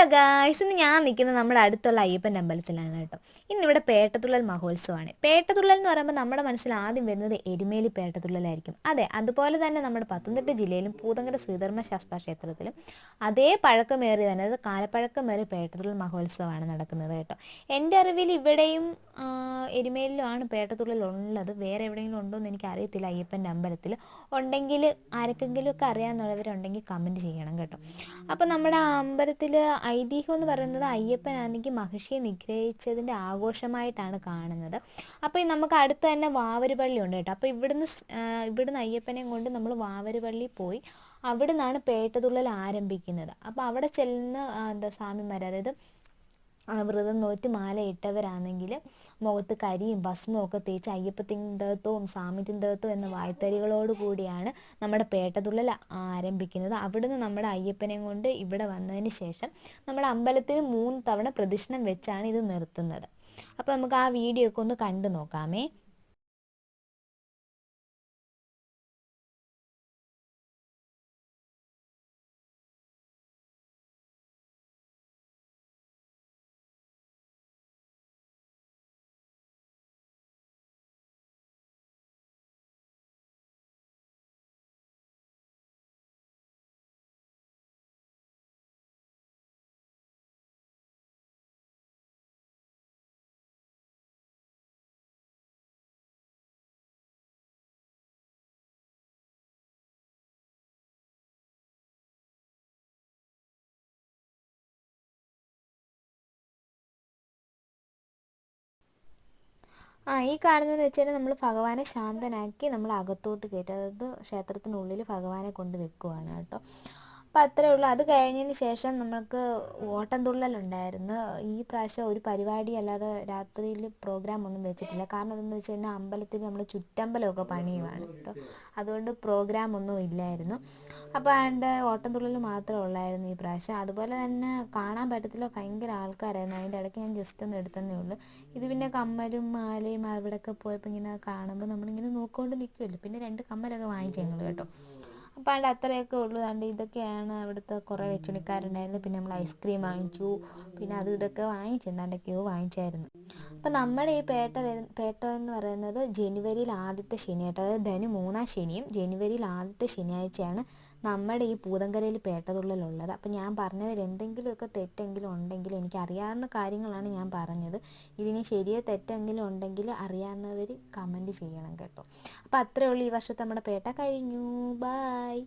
Hello guys, ഇന്ന് ഞാൻ നിൽക്കുന്നത് നമ്മുടെ അടുത്തുള്ള അയ്യപ്പൻ്റെ അമ്പലത്തിലാണ് കേട്ടോ. ഇന്നിവിടെ പേട്ടതുള്ളൽ മഹോത്സവമാണ്. പേട്ടതുള്ളൽ എന്ന് പറയുമ്പോൾ നമ്മുടെ മനസ്സിൽ ആദ്യം വരുന്നത് എരുമേലി പേട്ടതുള്ളലായിരിക്കും. അതെ, അതുപോലെ തന്നെ നമ്മുടെ പത്തനംതിട്ട ജില്ലയിലും പൂതങ്കര ശ്രീധർമ്മ ശാസ്താ ക്ഷേത്രത്തിലും അതേ പഴക്കമേറിയ തന്നെ, അത് കാലപ്പഴക്കമേറിയ പേട്ടതുള്ളൽ മഹോത്സവമാണ് നടക്കുന്നത് കേട്ടോ. എൻ്റെ അറിവിൽ ഇവിടെയും എരുമേലിലുമാണ് പേട്ടതുള്ളൽ ഉള്ളത്. വേറെ എവിടെയെങ്കിലും ഉണ്ടോ എന്ന് എനിക്ക് അറിയത്തില്ല. അയ്യപ്പൻ്റെ അമ്പലത്തിൽ ഉണ്ടെങ്കിൽ ആർക്കെങ്കിലും ഒക്കെ അറിയാമെന്നുള്ളവരുണ്ടെങ്കിൽ കമൻറ്റ് ചെയ്യണം കേട്ടോ. അപ്പോൾ നമ്മുടെ അമ്പലത്തിൽ ഐതിഹ്യം എന്ന് പറയുന്നത് അയ്യപ്പനാണെങ്കിൽ മഹിഷിയെ നിഗ്രഹിച്ചതിൻ്റെ ആഘോഷമായിട്ടാണ് കാണുന്നത്. അപ്പോൾ നമുക്ക് അടുത്ത് തന്നെ വാവരുപള്ളി ഉണ്ട് കേട്ടോ. അപ്പോൾ ഇവിടുന്ന് അയ്യപ്പനെയും കൊണ്ട് നമ്മൾ വാവരുപള്ളി പോയി അവിടെ നിന്നാണ് പേട്ടതുള്ളൽ ആരംഭിക്കുന്നത്. അപ്പോൾ അവിടെ ചെല്ലുന്ന സ്വാമിമാർ, അതായത് വ്രതം നോറ്റ് മാല ഇട്ടവരാണെങ്കിൽ മുഖത്ത് കരിയും ഭസ്മവും ഒക്കെ തേച്ച് അയ്യപ്പത്തിന്തകത്വവും സാമിത്തിന്തകത്വം എന്ന വായ്ത്തരികളോട് കൂടിയാണ് നമ്മുടെ പേട്ടതുള്ളൽ ആരംഭിക്കുന്നത്. അവിടുന്ന് നമ്മുടെ അയ്യപ്പനെയും കൊണ്ട് ഇവിടെ വന്നതിന് ശേഷം നമ്മുടെ അമ്പലത്തിന് 3 തവണ പ്രദക്ഷിണം വെച്ചാണ് ഇത് നിർത്തുന്നത്. അപ്പോൾ നമുക്ക് ആ വീഡിയോ ഒക്കെ ഒന്ന് കണ്ടു നോക്കാമേ. ഈ കാണുന്നതെന്ന് വെച്ചാൽ നമ്മൾ ഭഗവാനെ ശാന്തനാക്കി നമ്മൾ അകത്തോട്ട് കയറ്റി, അതായത് ക്ഷേത്രത്തിനുള്ളിൽ ഭഗവാനെ കൊണ്ട് വെക്കുവാണ് കേട്ടോ. അപ്പോൾ അത്രയേ ഉള്ളൂ. അത് കഴിഞ്ഞതിന് ശേഷം നമുക്ക് ഓട്ടംതുള്ളലുണ്ടായിരുന്നു. ഈ പ്രാവശ്യം ഒരു പരിപാടി അല്ലാതെ രാത്രിയിൽ പ്രോഗ്രാം ഒന്നും വെച്ചിട്ടില്ല. കാരണം എന്താണെന്ന് വെച്ച് കഴിഞ്ഞാൽ അമ്പലത്തിൽ നമ്മൾ ചുറ്റമ്പലമൊക്കെ പണിയുവാണ് കേട്ടോ. അതുകൊണ്ട് പ്രോഗ്രാം ഒന്നും ഇല്ലായിരുന്നു. അപ്പോൾ അതിൻ്റെ ഓട്ടംതുള്ളൽ മാത്രമേ ഉള്ളായിരുന്നു ഈ പ്രാവശ്യം. അതുപോലെ തന്നെ കാണാൻ പറ്റത്തില്ല, ഭയങ്കര ആൾക്കാരായിരുന്നു. അതിൻ്റെ ഇടയ്ക്ക് ഞാൻ ജസ്റ്റ് ഒന്ന് എടുത്തതേ ഉള്ളൂ. ഇത് പിന്നെ കമ്മലും മാലയും അവിടെയൊക്കെ പോയപ്പോൾ ഇങ്ങനെ കാണുമ്പോൾ നമ്മളിങ്ങനെ നോക്കിക്കൊണ്ട് നിൽക്കുമല്ലോ. പിന്നെ 2 കമ്മലൊക്കെ വാങ്ങിച്ചു ഞങ്ങൾ കേട്ടോ. അപ്പോൾ അതിൻ്റെ അത്രയൊക്കെ ഉള്ളൂ. അതുകൊണ്ട് ഇതൊക്കെയാണ് അവിടുത്തെ കുറേ വെച്ചുണിക്കാരുണ്ടായിരുന്നു. പിന്നെ നമ്മൾ ഐസ്ക്രീം വാങ്ങിച്ചു, പിന്നെ അതും ഇതൊക്കെ വാങ്ങിച്ചു, എന്താണ്ടൊക്കെയോ വാങ്ങിച്ചായിരുന്നു. അപ്പോൾ നമ്മുടെ ഈ പേട്ട എന്ന് പറയുന്നത് ജനുവരിയിൽ ആദ്യത്തെ ശനിയായിട്ട്, അതായത് ധനു 3-ാം ശനിയും ജനുവരിയിൽ ആദ്യത്തെ ശനിയാഴ്ചയാണ് നമ്മുടെ ഈ പൂതങ്കരയിൽ പേട്ടതുള്ളലുള്ളത്. അപ്പോൾ ഞാൻ പറഞ്ഞതിൽ എന്തെങ്കിലുമൊക്കെ തെറ്റെങ്കിലും ഉണ്ടെങ്കിൽ, എനിക്കറിയാവുന്ന കാര്യങ്ങളാണ് ഞാൻ പറഞ്ഞത്. ഇതിന് ശരിയോ തെറ്റെങ്കിലും ഉണ്ടെങ്കിൽ അറിയാവുന്നവർ കമൻറ്റ് ചെയ്യണം കേട്ടോ. അപ്പോൾ അത്രയേ ഉള്ളൂ. ഈ വർഷത്തെ നമ്മുടെ പേട്ട കഴിഞ്ഞു. ബായ്.